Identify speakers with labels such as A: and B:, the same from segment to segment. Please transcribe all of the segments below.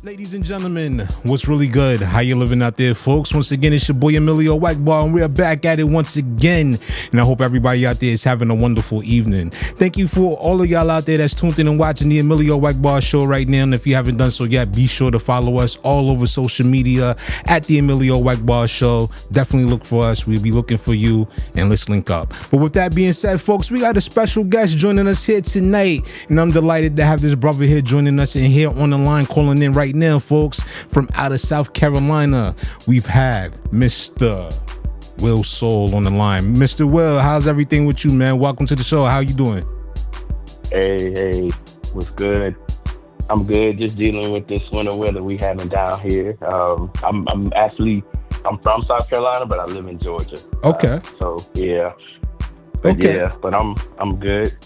A: Ladies and gentlemen, what's really good? How you living out there, folks? Once again, it's your boy Emilio Wackball, and we're back at it once again. And I hope everybody out there is having a wonderful evening. Thank you for all of y'all out there that's tuned in and watching the Emilio Wackball show right now. And if you haven't done so yet, be sure to follow us all over social media at the Emilio Wackball show. Definitely look for us. We'll be looking for you, and let's link up. But with that being said, folks, we got a special guest joining us here tonight, and I'm delighted to have this brother here joining us and here on the line calling in right now, folks, from out of South Carolina. We've had Mr. Will Soul on the line. Mr. Will, how's everything with you, man? Welcome to the show. How you doing?
B: Hey, what's good? I'm good. Just dealing with this winter weather we having down here. I'm from South Carolina, but I live in Georgia.
A: Okay.
B: But I'm good.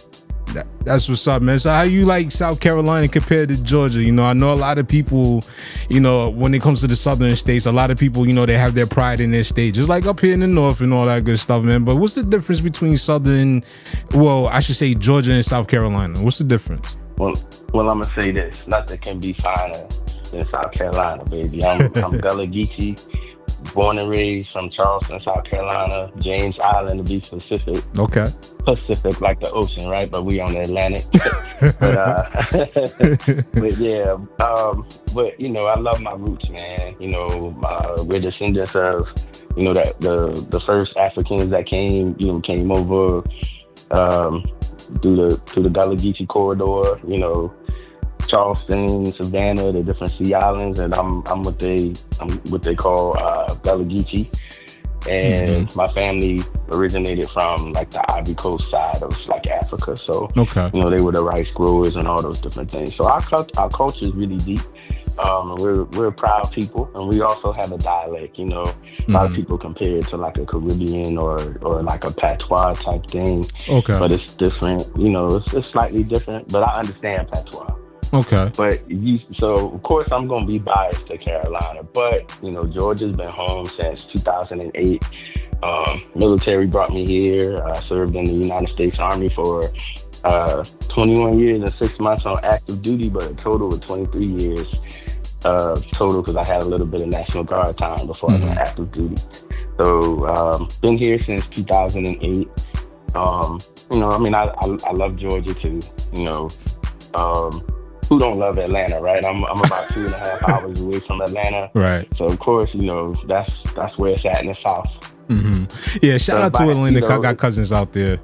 A: That's what's up, man. So how you like South Carolina compared to Georgia? You know, I know a lot of people, you know, when it comes to the southern states, a lot of people, you know, they have their pride in their state, just like up here in the north and all that good stuff, man. But what's the difference between I should say Georgia and South Carolina? What's the difference?
B: Well, I'm gonna say this: nothing can be finer than South Carolina, baby. I'm Gullah Geechee, born and raised from Charleston, South Carolina, James Island to be specific.
A: Okay.
B: Pacific like the ocean, right? But we on the Atlantic. But you know, I love my roots, man. You know, we're descendants of, you know, that the first Africans that came over through the Gullah Geechee corridor. You know, Charleston, Savannah, the different sea islands, and I'm what they call Gullah Geechee. And my family originated from like the Ivory Coast side of like Africa. So,
A: okay, you
B: know, they were the rice growers and all those different things. So our culture is really deep. We're a proud people, and we also have a dialect. You know, a lot of people compare it to like a Caribbean or like a patois type thing.
A: Okay,
B: but it's different. You know, it's slightly different. But I understand patois.
A: Okay.
B: So of course I'm gonna be biased to Carolina, but you know, Georgia's been home since 2008. Military brought me here. I served in the United States Army for 21 years and 6 months on active duty, but a total of 23 years total, because I had a little bit of National Guard time before I went active duty. So been here since 2008. You know, I mean, I love Georgia too. You know. Who don't love Atlanta, right? I'm about 2.5 hours away from Atlanta,
A: right?
B: So of course, you know, that's where it's at in the South.
A: Yeah, shout out to Atlanta. I got cousins out there.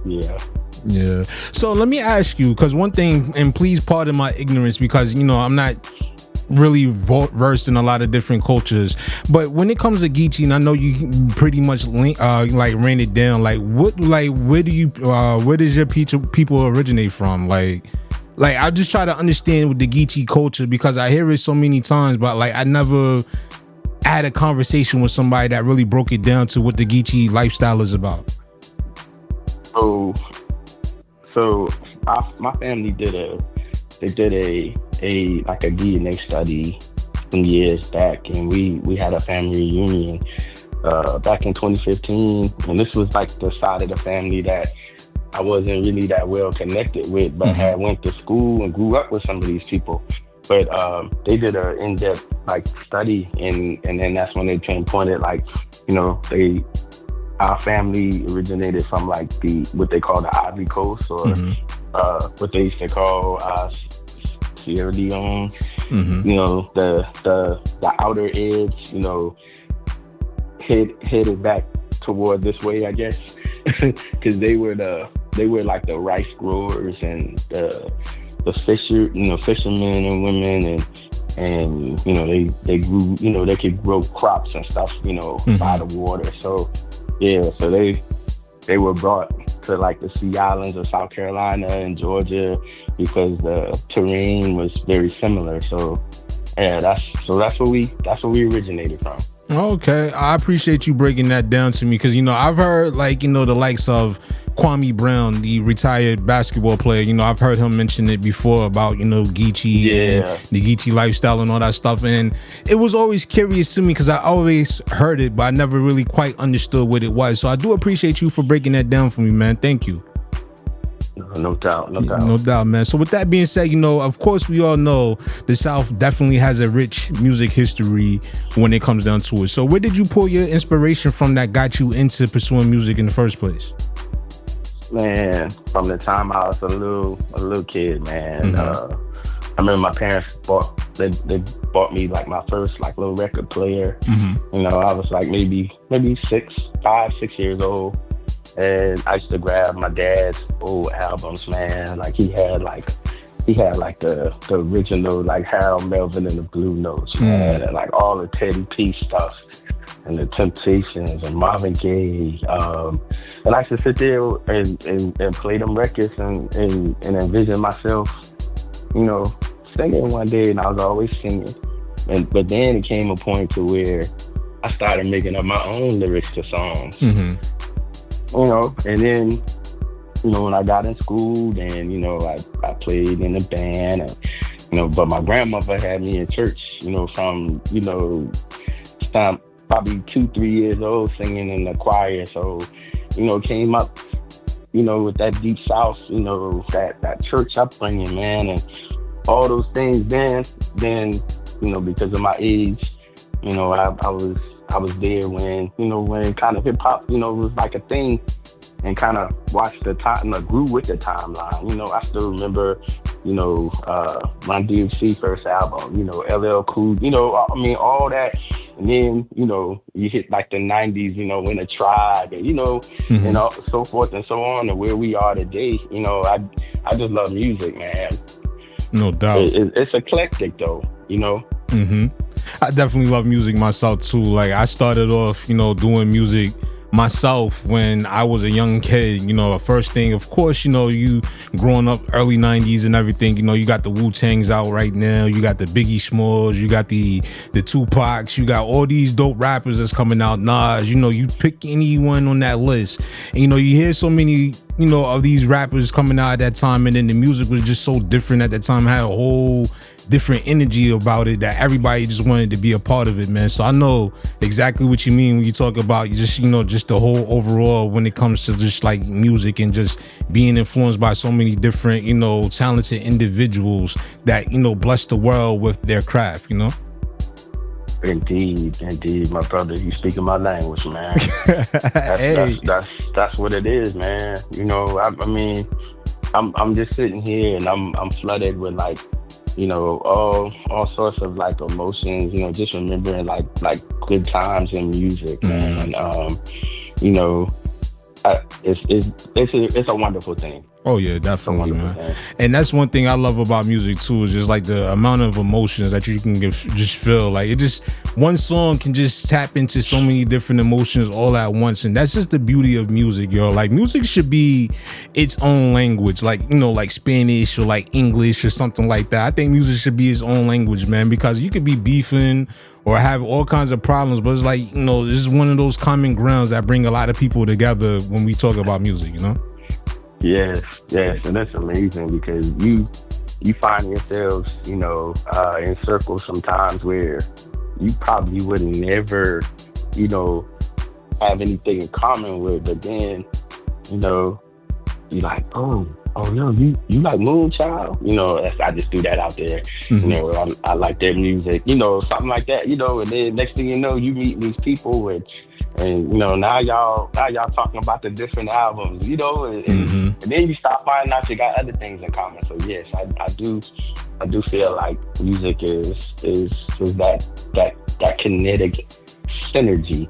A: Yeah. So let me ask you, because one thing, and please pardon my ignorance, because you know I'm not really versed in a lot of different cultures, but when it comes to Geechee, and I know you pretty much like ran it down, like where does your people originate from? Like I just try to understand with the Geechee culture, because I hear it so many times, but like I never had a conversation with somebody that really broke it down to what the Geechee lifestyle is about.
B: So my family did a DNA study some years back, and we had a family reunion back in 2015, and this was like the side of the family that I wasn't really that well connected with, but had went to school and grew up with some of these people. But they did an in-depth like study, and then that's when they pinpointed, like, you know, our family originated from like what they call the Ivory Coast, or what they used to call Sierra Leone. You know, the outer edge, you know, headed back toward this way, I guess, because they were like the rice growers and the fishermen and women, and you know, they grew, you know, they could grow crops and stuff, you know, by the water. So yeah, so they were brought to like the sea islands of South Carolina and Georgia because the terrain was very similar. So yeah, that's where we originated from.
A: Okay, I appreciate you breaking that down to me, because you know I've heard, like, you know, the likes of Kwame Brown, the retired basketball player. You know, I've heard him mention it before about, you know, Geechee and the Geechee lifestyle and all that stuff, and it was always curious to me because I always heard it, but I never really quite understood what it was. So I do appreciate you for breaking that down for me, man. Thank you.
B: No doubt, no doubt.
A: No doubt, man. So with that being said, of course we all know the South definitely has a rich music history when it comes down to it. So where did you pull your inspiration from that got you into pursuing music in the first place?
B: Man, from the time I was a little kid, man. I remember my parents they bought me like my first like little record player. I was like maybe 5, 6 years old. And I used to grab my dad's old albums, man. Like he had like the original like Harold Melvin and the Blue Notes, man, and like all the Teddy P stuff and the Temptations and Marvin Gaye. And I used to sit there and play them records and envision myself, singing one day, and I was always singing. But then it came a point to where I started making up my own lyrics to songs. And then, when I got in school, then, I played in a band, and, but my grandmother had me in church, from, time probably 2-3 years old singing in the choir. So, came up, with that deep South, that church upbringing, man, and all those things. Then, because of my age, I was there when kind of hip hop, was like a thing, and kind of watched the time, grew with the timeline. I still remember, Run DMC first album, LL Cool, all that. And then, you hit like the 90s, in a Tribe, and, and so forth and so on, and where we are today. I just love music, man.
A: No doubt.
B: It's eclectic though,
A: I definitely love music myself too. Like I started off, doing music myself when I was a young kid. The first thing, of course, you growing up early 90s and everything, you got the Wu-Tangs out right now, you got the Biggie Smalls, you got the Tupacs, you got all these dope rappers that's coming out, Nas, you pick anyone on that list, and you hear so many of these rappers coming out at that time, and then the music was just so different at that time, had a whole different energy about it that everybody just wanted to be a part of it, man. So I know exactly what you mean when you talk about just the whole overall when it comes to just like music and just being influenced by so many different talented individuals that bless the world with their craft.
B: Indeed, my brother, you speaking my language, man. That's what it is, man. I mean, I'm just sitting here and I'm flooded with like, all sorts of like emotions, just remembering like good times in music, man. It's a wonderful thing.
A: Oh yeah, definitely, man. And that's one thing I love about music too, is just like the amount of emotions that you can just feel. Like one song can just tap into so many different emotions all at once, and that's just the beauty of music, yo. Like music should be its own language, like like Spanish or like English or something like that. I think music should be its own language, man, because you could be beefing or have all kinds of problems, but it's like this is one of those common grounds that bring a lot of people together when we talk about music,
B: Yes, and that's amazing because you find yourselves, in circles sometimes where you probably would never, have anything in common with, but then, you're like, oh, yo, you like Moonchild? I just threw that out there. I like their music, something like that, and then next thing you know, you meet these people and now y'all talking about the different albums, and then you start finding out you got other things in common. So yes, I do feel like music is that kinetic synergy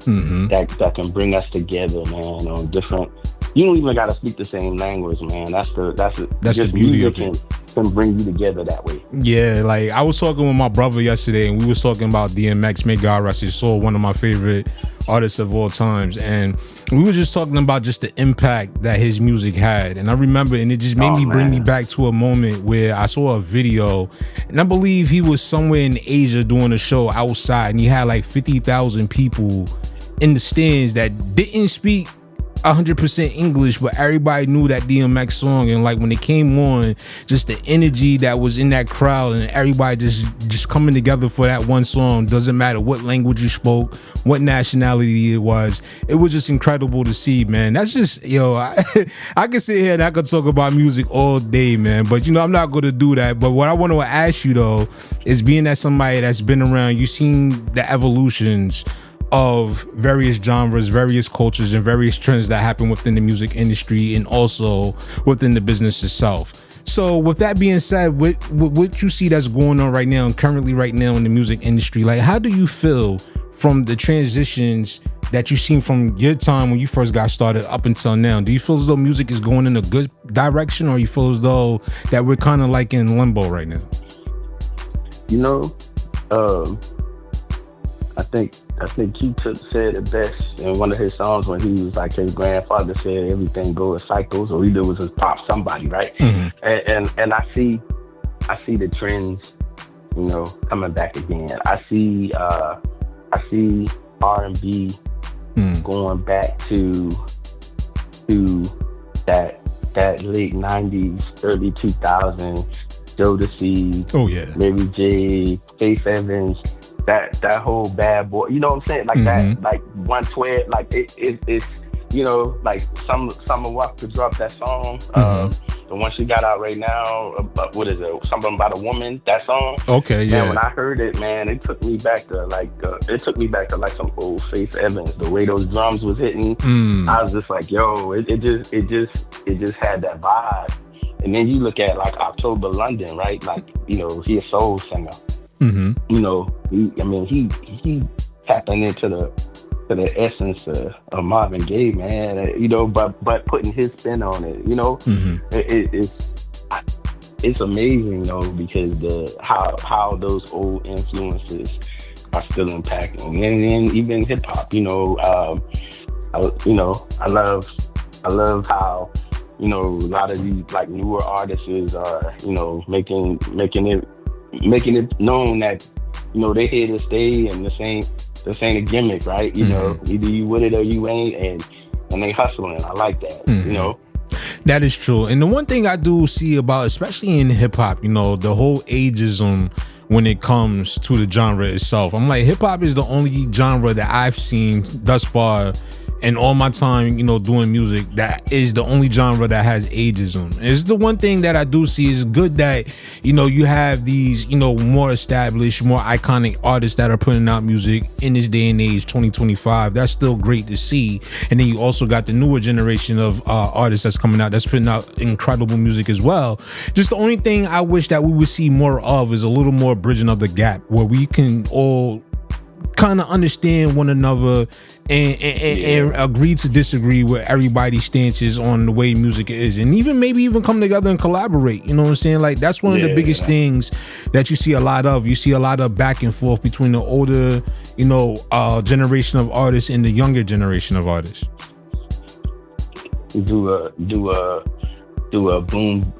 B: that can bring us together, man, on different. You don't even gotta speak the same language, man. That's the beauty of it. Can bring you together that way.
A: Yeah, like I was talking with my brother yesterday, and we was talking about DMX, may God rest his soul, one of my favorite artists of all times, and we were just talking about just the impact that his music had. And I remember, and it just made me bring me back to a moment where I saw a video, and I believe he was somewhere in Asia doing a show outside, and he had like 50,000 people in the stands that didn't speak 100% English, but everybody knew that DMX song. And like when it came on, just the energy that was in that crowd, and everybody just coming together for that one song. Doesn't matter what language you spoke, what nationality it was. It was just incredible to see, man. That's just, I can sit here and I could talk about music all day, man. But, I'm not going to do that. But what I want to ask you, though, is being that somebody that's been around, you've seen the evolutions of various genres, various cultures, and various trends that happen within the music industry and also within the business itself. So with that being said, what you see that's going on right now and currently right now in the music industry, like how do you feel from the transitions that you've seen from your time when you first got started up until now? Do you feel as though music is going in a good direction, or you feel as though that we're kind of like in limbo right now?
B: I think he said it best in one of his songs when he was like, his grandfather said everything goes in cycles. All he did was just pop somebody, right? Mm-hmm. And I see the trends, coming back again. I see R&B going back to that late 90s, early 2000s, Jodeci, Mary J, Faith Evans. That whole bad boy, you know what I'm saying? Like that, like 112, like it's like Summer Walker dropped that song. The one she got out right now, what is it? Something About a Woman, that song.
A: Okay, yeah.
B: Man, when I heard it, man, it took me back to like some old Faith Evans. The way those drums was hitting, I was just like, yo, it just had that vibe. And then you look at like October London, right? Like, he a soul singer. Mm-hmm. He tapping into the essence of Marvin Gaye, man. But putting his spin on it. It's amazing though, because how those old influences are still impacting, and even hip hop. I love how a lot of these like newer artists are making it known that they here to stay, and this ain't a gimmick, right? Either you with it or you ain't, and they hustling. I like that.
A: That is true. And the one thing I do see about, especially in hip hop, the whole ageism when it comes to the genre itself. I'm like, hip hop is the only genre that I've seen thus far in all my time, doing music, that is the only genre that has ageism. It's the one thing that I do see is good that, you have these, more established, more iconic artists that are putting out music in this day and age, 2025. That's still great to see. And then you also got the newer generation of artists that's coming out, that's putting out incredible music as well. Just the only thing I wish that we would see more of is a little more bridging of the gap, where we can all kind of understand one another and agree to disagree with everybody's stances on the way music is, and maybe even come together and collaborate. You know what I'm saying? Like, that's one of the biggest things that you see a lot of. You see a lot of back and forth between the older, generation of artists and the younger generation of artists. Do a boom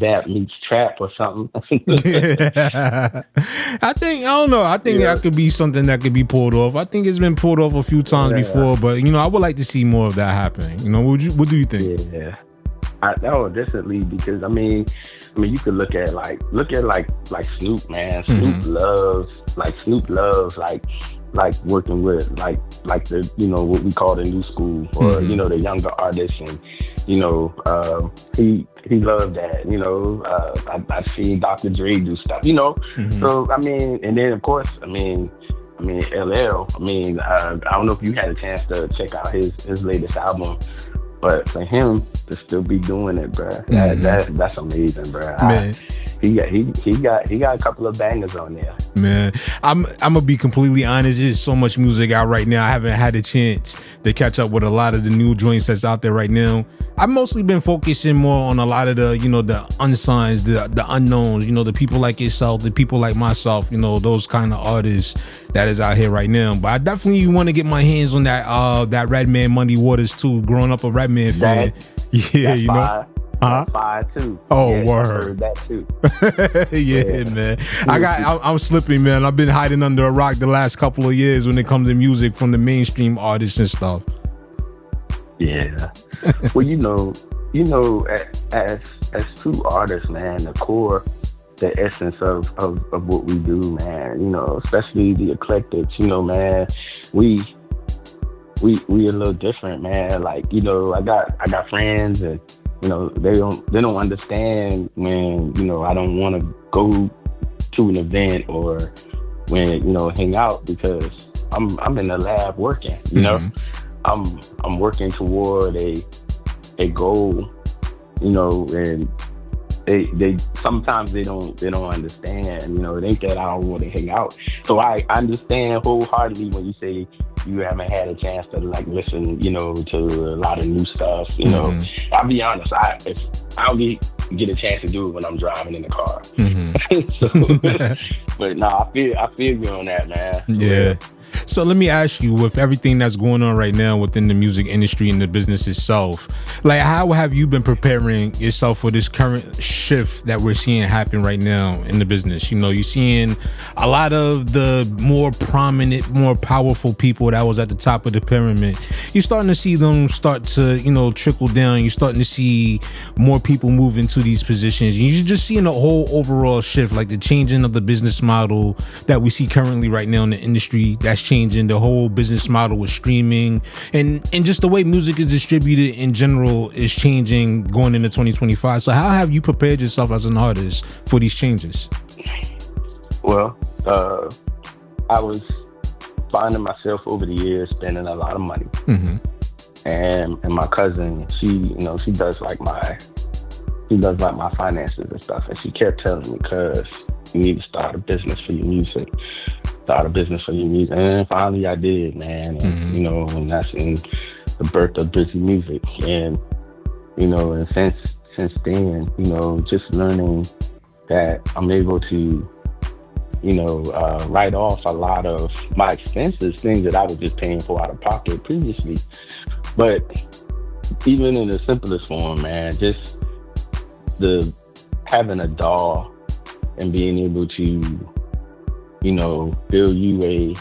A: bap meets trap or something. I don't know. I think that could be something that could be pulled off. I think it's been pulled off a few times before, but I would like to see more of that happening. What do you think?
B: Yeah, definitely, because I mean, you could look at Snoop, man. Snoop loves like working with like the what we call the new school, or the younger artists, and he loved that. I've seen Dr. Dre do stuff, So and then of course, LL. I don't know if you had a chance to check out his latest album, but for him to still be doing it, bro, that's amazing, bro. He got a couple of bangers on there.
A: Man, I'm gonna be completely honest. There's so much music out right now. I haven't had a chance to catch up with a lot of the new joints that's out there right now. I've mostly been focusing more on a lot of the, the unsigned, the unknowns, the people like yourself, the people like myself, those kind of artists that is out here right now. But I definitely want to get my hands on that Redman Muddy Waters too. Growing up a Redman fan,
B: Fire too.
A: Oh,
B: yeah,
A: word.
B: I heard that too.
A: yeah, man. I'm slipping, man. I've been hiding under a rock the last couple of years when it comes to music from the mainstream artists and stuff.
B: Yeah. Well, as true artists, man, the core the essence of what we do, man. You know, especially the eclectics. You know, man, we a little different, man. Like, you know, I got friends, and you know, they don't understand when, you know, I don't want to go to an event or when, you know, hang out, because I'm in the lab working. You know, I'm working toward a goal. You know, and they sometimes they don't understand. You know, it ain't that I don't want to hang out. So I understand wholeheartedly when you say you haven't had a chance to like listen, you know, to a lot of new stuff. You know, I'll be honest, if I only get a chance to do it when I'm driving in the car. So, but no, I feel you on that, man.
A: Yeah. So let me ask you, with everything that's going on right now within the music industry and the business itself, like, how have you been preparing yourself for this current shift that we're seeing happen right now in the business? You know, you're seeing a lot of the more prominent, more powerful people that was at the top of the pyramid. You're starting to see them start to, you know, trickle down. You're starting to see more people move into these positions. And you're just seeing a whole overall shift, like the changing of the business model that we see currently right now in the industry. That's changing the whole business model with streaming, and just the way music is distributed in general is changing going into 2025. So how have you prepared yourself as an artist for these changes?
B: Well, I was finding myself over the years spending a lot of money. And my cousin, she does like my finances and stuff, and she kept telling me, "Cuz, you need to start a business for your music. And finally I did, man. And, you know, and that's in the birth of Busy Music. And, you know, and since then, you know, just learning that I'm able to, you know, write off a lot of my expenses, things that I was just paying for out of pocket previously. But even in the simplest form, man, just having a DAW and being able to, you know, build you a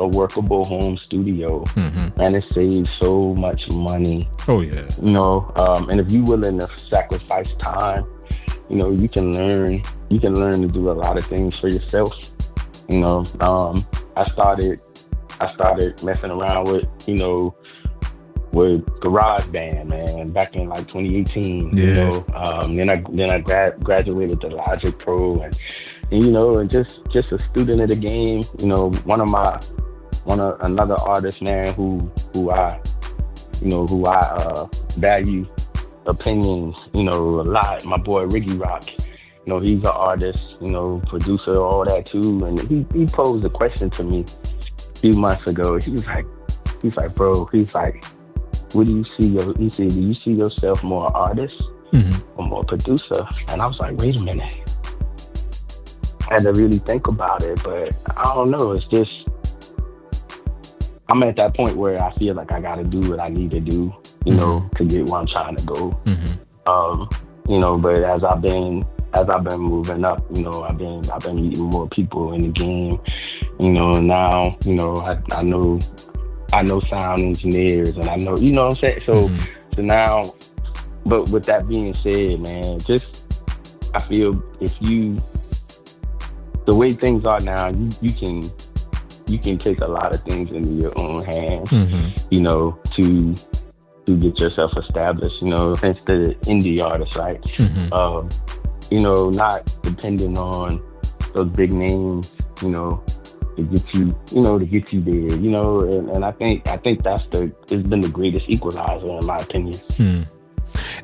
B: workable home studio, and it saves so much money.
A: Oh yeah.
B: You know, and if you're willing to sacrifice time, you know, you can learn to do a lot of things for yourself. You know, I started messing around with, you know, with GarageBand, man, back in like 2018. You know, then I graduated to Logic Pro, and you know, and just a student of the game. You know, another artist, man, who I value opinions, you know, a lot. My boy Riggy Rock, you know, he's an artist, you know, producer, all that too. And he posed a question to me a few months ago. He's like, bro, what do you see? He said, do you see yourself more artist or more producer? And I was like, wait a minute. I had to really think about it, but I don't know. It's just, I'm at that point where I feel like I got to do what I need to do, you know, to get where I'm trying to go. You know, but as I've been moving up, you know, I've been meeting more people in the game, you know, and now, you know, I know sound engineers, and I know, you know what I'm saying? So now, but with that being said, man, I feel the way things are now, you can take a lot of things into your own hands, you know, to get yourself established, you know, hence the indie artist, right? You know, not depending on those big names, you know, to get you there, you know, and I think it's been the greatest equalizer in my opinion.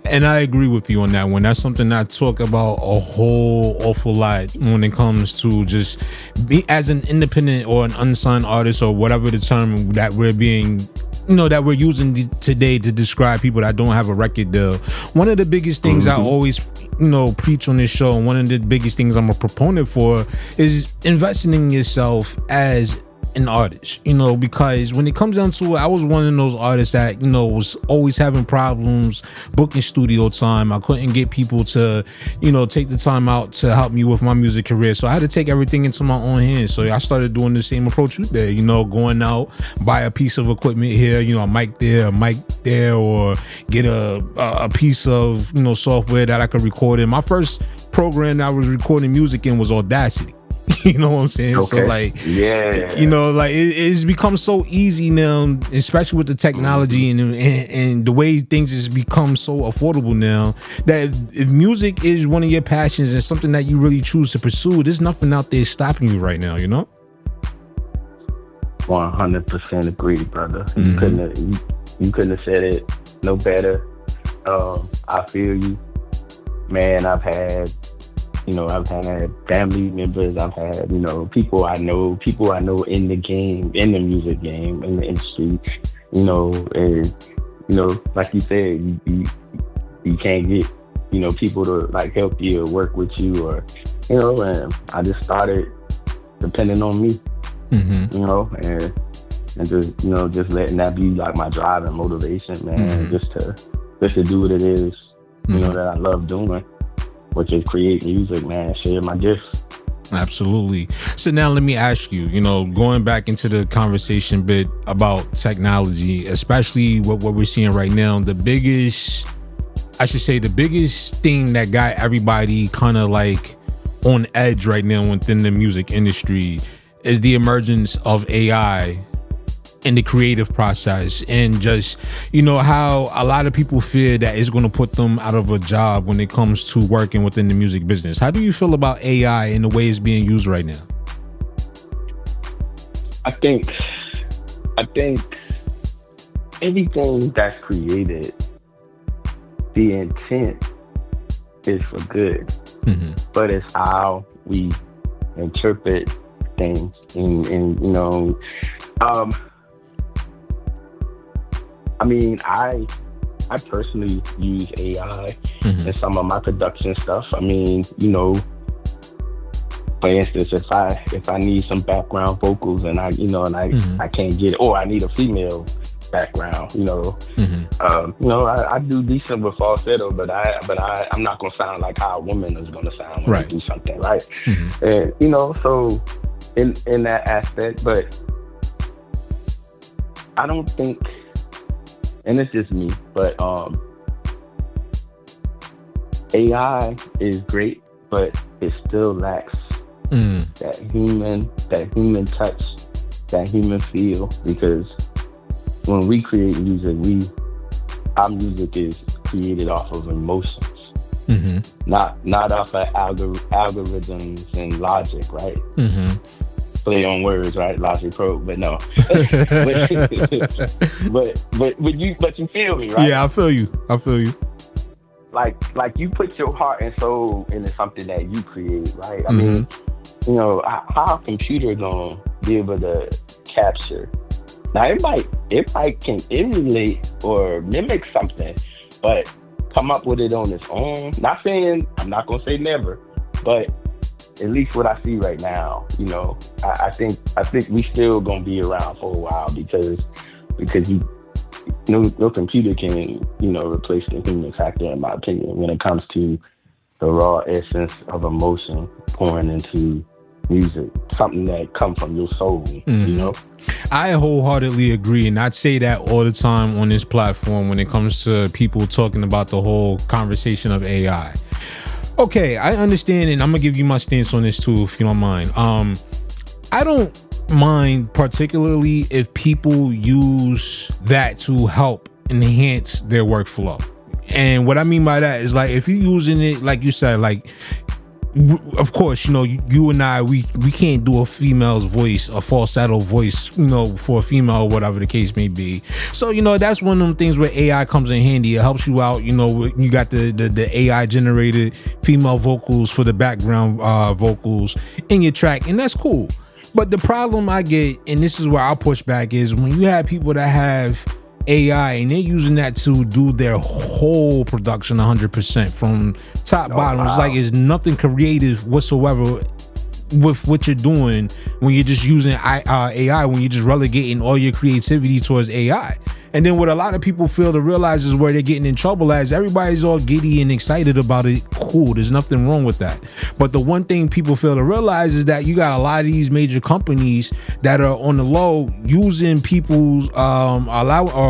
A: And I agree with you on that one. That's something I talk about a whole awful lot when it comes to just be as an independent or an unsigned artist, or whatever the term that we're using today to describe people that don't have a record deal. One of the biggest things I always, you know, preach on this show, and one of the biggest things I'm a proponent for, is investing in yourself as an artist, because when it comes down to it, I was one of those artists that, was always having problems booking studio time. I couldn't get people to, take the time out to help me with my music career. So I had to take everything into my own hands. So I started doing the same approach you did, going out, buy a piece of equipment here, a mic there, or get a piece of, software that I could record in. My first program that I was recording music in was Audacity. You know what I'm saying?
B: Okay.
A: So it's become so easy now, especially with the technology and the way things has become so affordable now, that if music is one of your passions and something that you really choose to pursue, there's nothing out there stopping you right now,
B: 100% agree, brother. You couldn't have said it no better. I feel you, man. I've had family members, I've had, people I know in the game, in the music game, in the industry, and, like you said, you can't get, people to like help you or work with you, or, and I just started depending on me, and just, just letting that be like my drive and motivation, man, just to do what it is, that I love doing, which is create music, man, share my gifts.
A: Absolutely. So now let me ask you, going back into the conversation bit about technology, especially what we're seeing right now, the biggest thing that got everybody kind of like on edge right now within the music industry is the emergence of AI in the creative process, and just how a lot of people fear that it's going to put them out of a job when it comes to working within the music business. How do you feel about AI and the way it's being used right now?
B: I think everything that's created, the intent is for good, but it's how we interpret things, and I personally use AI in some of my production stuff. For instance, if I need some background vocals and I can't get it, or I need a female background, I do decent with falsetto, but I'm not gonna sound like how a woman is gonna sound when I do something, right? And so in that aspect, but I don't think, and it's just me, but AI is great, but it still lacks that human touch, that human feel. Because when we create music, our music is created off of emotions, not off of algorithms and logic, right? Play on words, right? Logic Pro, but no. but you feel me, right?
A: Yeah, I feel you.
B: Like you put your heart and soul into something that you create, right? How a computer gonna be able to capture? Now it might can emulate or mimic something, but come up with it on its own. I'm not gonna say never, but at least what I see right now, I think we still gonna be around for a while, because no computer can, replace the human factor, in my opinion, when it comes to the raw essence of emotion pouring into music, something that comes from your soul,
A: I wholeheartedly agree, and I'd say that all the time on this platform when it comes to people talking about the whole conversation of AI. Okay, I understand, and I'm gonna give you my stance on this too, if you don't mind. I don't mind particularly if people use that to help enhance their workflow. And what I mean by that is, like, if you're using it, like you said, like, of course, you and I, we can't do a female's voice, a falsetto voice, for a female or whatever the case may be. So, that's one of them things where AI comes in handy. It helps you out, you got the AI generated female vocals for the background vocals in your track, and that's cool. But the problem I get, and this is where I'll push back, is when you have people that have AI and they're using that to do their whole production 100% from top bottom. Wow. It's like it's nothing creative whatsoever with what you're doing when you're just using AI, when you're just relegating all your creativity towards AI. And then what a lot of people fail to realize is where they're getting in trouble as everybody's all giddy and excited about it. Cool, there's nothing wrong with that. But the one thing people fail to realize is that you got a lot of these major companies that are on the low using people's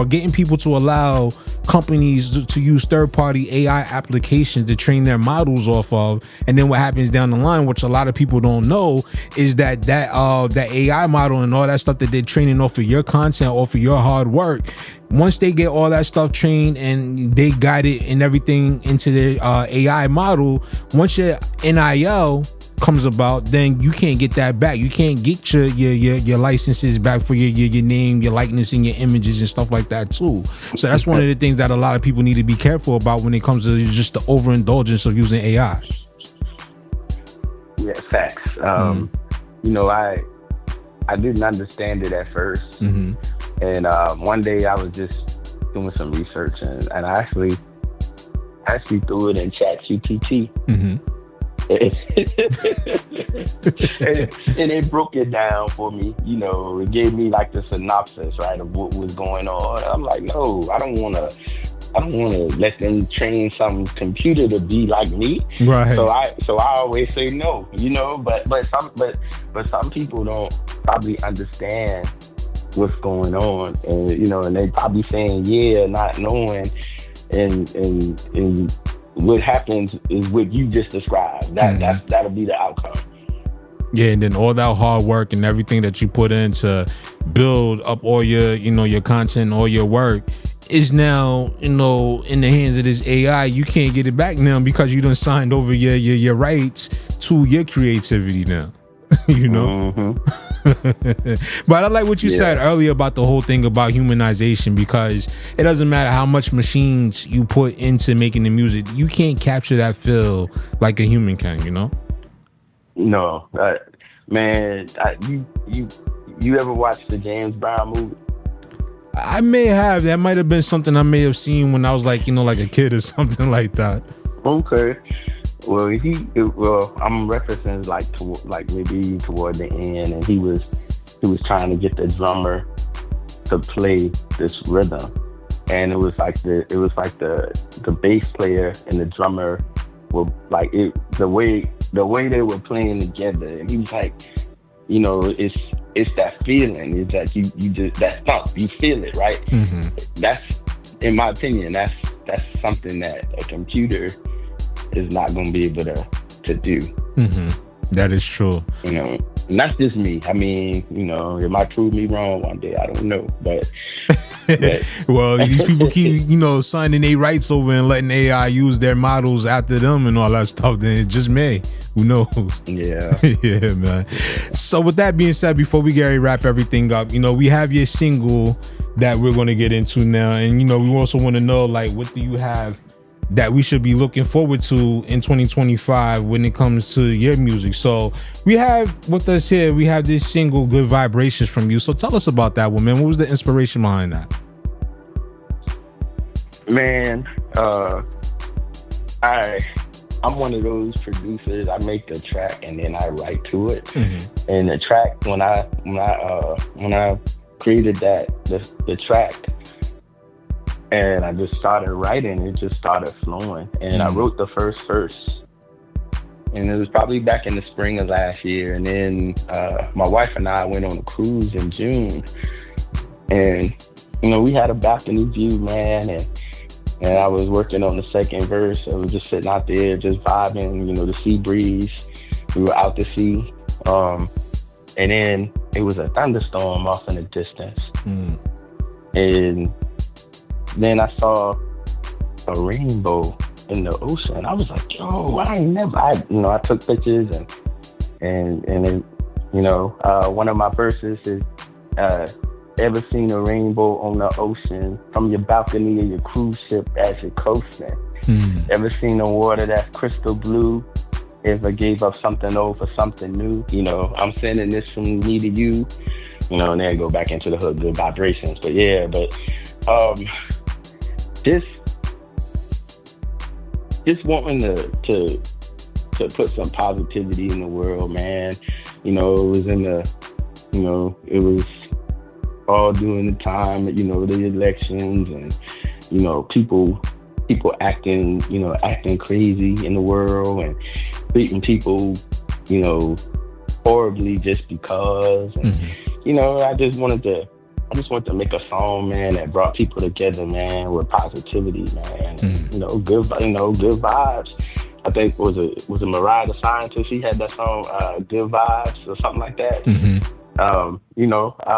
A: getting people to allow companies to use third-party AI applications to train their models off of. And then what happens down the line, which a lot of people don't know, is that AI model and all that stuff that they're training off of your content, off of your hard work, once they get all that stuff trained and they guide it and everything into their AI model, once your NIL comes about, then you can't get that back. You can't get your licenses back for your name, your likeness, and your images and stuff like that too. So that's one of the things that a lot of people need to be careful about when it comes to just the overindulgence of using AI.
B: Yeah, facts. You know, I didn't understand it at first.
A: Mm-hmm.
B: And one day I was just doing some research and I actually threw it in ChatGPT.
A: Mm-hmm.
B: and it broke it down for me. You know, it gave me like the synopsis, right, of what was going on. I'm like, no, I don't want to let them train some computer to be like me.
A: Right.
B: So I always say no. You know, but some people don't probably understand what's going on, and you know, and they probably saying yeah, not knowing, and what happens is what you just described. That'll be the outcome.
A: Yeah, and then all that hard work and everything that you put in to build up all your, you know, your content, all your work is now, you know, in the hands of this AI. You can't get it back now because you done signed over your rights to your creativity now. You know.
B: Mm-hmm.
A: But I like what you said earlier about the whole thing about humanization, because it doesn't matter how much machines you put into making the music, you can't capture that feel like a human can, you know.
B: No, man, you ever watched the James Brown movie?
A: I may have. That might have been something I may have seen when I was like, you know, like a kid or something like that.
B: Okay. Well, I'm referencing like maybe toward the end, and he was trying to get the drummer to play this rhythm, and it was like the bass player and the drummer were like it, the way they were playing together, and he was like, you know, it's that feeling, it's that you just that thump, you feel it, right?
A: Mm-hmm.
B: That's, in my opinion, that's something that a computer is not going to be able to do.
A: Mm-hmm. That is true.
B: You know, and that's just me. I mean, you know, it might prove me wrong one day. I don't know, but
A: well, these people keep, you know, signing their rights over and letting AI use their models after them and all that stuff. Then it just may. Who knows?
B: Yeah.
A: Yeah, man. So with that being said, before we get ready to wrap everything up, you know, we have your single that we're going to get into now, and you know, we also want to know, like, what do you have that we should be looking forward to in 2025 when it comes to your music? So we have with us here, we have this single, Good Vibrations, from you. So tell us about that one, man. What was the inspiration behind that?
B: Man, I'm one of those producers. I make the track and then I write to it. Mm-hmm. And the track, when I created the track, and I just started writing, it just started flowing. And I wrote the first verse. And it was probably back in the spring of last year. And then my wife and I went on a cruise in June. And, you know, we had a balcony view, man. And I was working on the second verse. I was just sitting out there, just vibing, you know, the sea breeze. We were out to sea. And then it was a thunderstorm off in the distance. And then I saw a rainbow in the ocean. I was like, yo, I took pictures and then, you know, one of my verses is, ever seen a rainbow on the ocean from your balcony of your cruise ship as you're coasting? Ever seen the water that's crystal blue? Ever gave up something old for something new? You know, I'm sending this from me to you. You know, and then go back into the hook, Good Vibrations. But yeah, just wanting to put some positivity in the world, man. You know, it was it was all during the time, the elections, and people acting crazy in the world and treating people, horribly just because. And I just wanted to make a song, man, that brought people together, man, with positivity, man. And, good vibes. I think was it Mariah the Scientist? She had that song, "Good Vibes" or something like that. I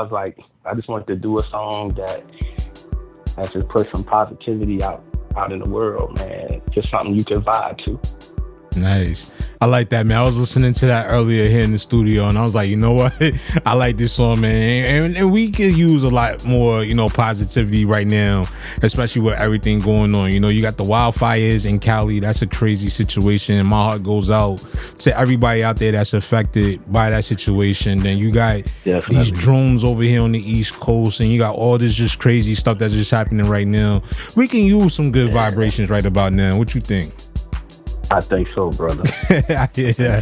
B: was like, I just wanted to do a song that just put some positivity out in the world, man. Just something you can vibe to.
A: Nice. I like that, man. I was listening to that earlier here in the studio, and I was like, you know what? I like this song, man. And we could use a lot more, positivity right now, especially with everything going on. You got the wildfires in Cali. That's a crazy situation. And my heart goes out to everybody out there that's affected by that situation. Then you got these drones over here on the East Coast, and you got all this just crazy stuff that's just happening right now. We can use some good vibrations right about now. What you think?
B: I think so, brother.
A: Yeah.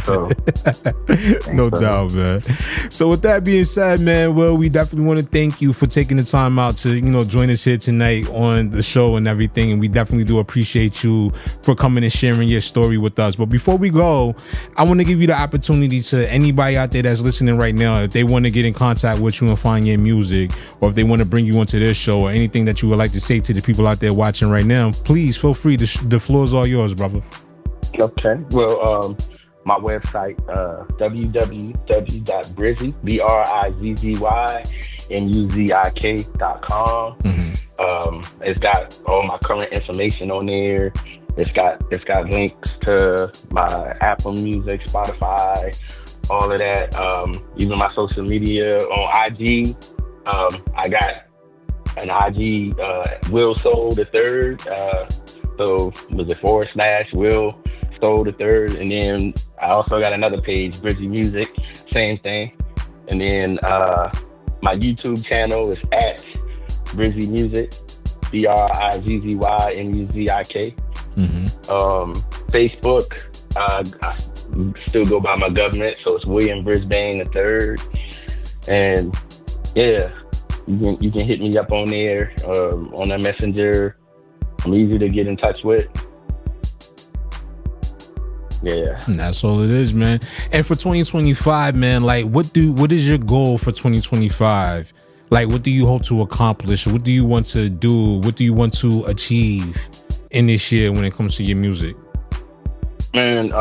A: No doubt, man. So with that being said, man, well, we definitely want to thank you for taking the time out to, join us here tonight on the show and everything. And we definitely do appreciate you for coming and sharing your story with us. But before we go, I want to give you the opportunity to anybody out there that's listening right now, if they want to get in contact with you and find your music, or if they want to bring you onto their show, or anything that you would like to say to the people out there watching right now, please feel free. The floor is all yours, brother.
B: Okay. Well, my website, www.brizzy, BRIZZYMUZIK.com. It's got all my current information on there. It's got links to my Apple Music, Spotify, all of that. Even my social media on IG. I got an IG, Will Soul the Third. So was it / Will Soul the Third, and then I also got another page, Brizzy Music, same thing. And then my YouTube channel is at Brizzy Music, BRIZZYMUZIK. Facebook, I still go by my government, so it's William Brisbane the Third. And yeah, you can hit me up on there, on the messenger. I'm easy to get in touch with. Yeah.
A: And that's all it is, man. And for 2025, man, like what is your goal for 2025? Like, what do you hope to accomplish? What do you want to do? What do you want to achieve in this year when it comes to your music?
B: Man,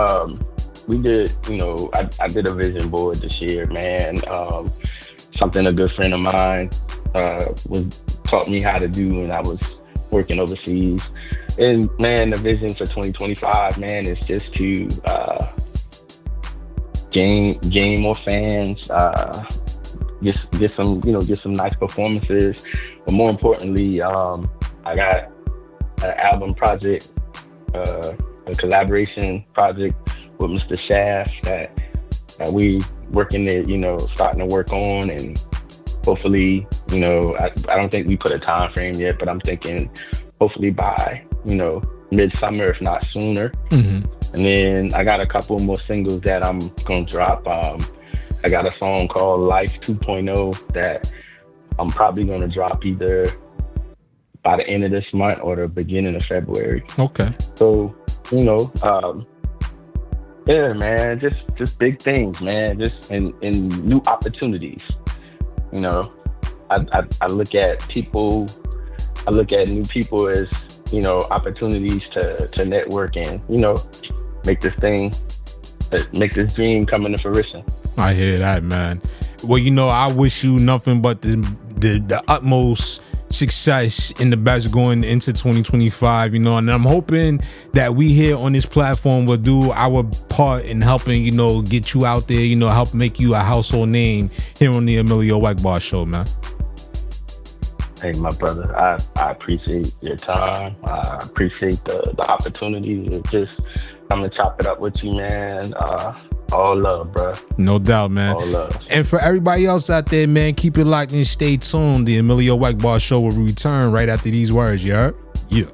B: we did, I did a vision board this year, man. Something a good friend of mine taught me how to do when I was working overseas. And man, the vision for 2025, man, is just to gain more fans, get some nice performances. But more importantly, I got an album project, a collaboration project with Mr. Shaft that we starting to work on, and hopefully, I don't think we put a time frame yet, but I'm thinking hopefully by midsummer, if not sooner. And then I got a couple more singles that I'm gonna drop. I got a song called Life 2.0 that I'm probably gonna drop either by the end of this month or the beginning of February.
A: Okay.
B: So yeah, man, just big things, man, just in new opportunities. I look at people. I look at new people as, opportunities to network and, make this dream come into fruition. I
A: hear that, man. Well, I wish you nothing but the utmost success and the best going into 2025, and I'm hoping that we here on this platform will do our part in helping, get you out there, help make you a household name here on the Emilio Egbar Show, man.
B: Hey, my brother, I appreciate your time. I appreciate the opportunity to just come and chop it up with you, man. All love, bro.
A: No doubt, man.
B: All love.
A: And for everybody else out there, man, keep it locked and stay tuned. The Emilio Egbar Show will return right after these words, you heard? Yeah.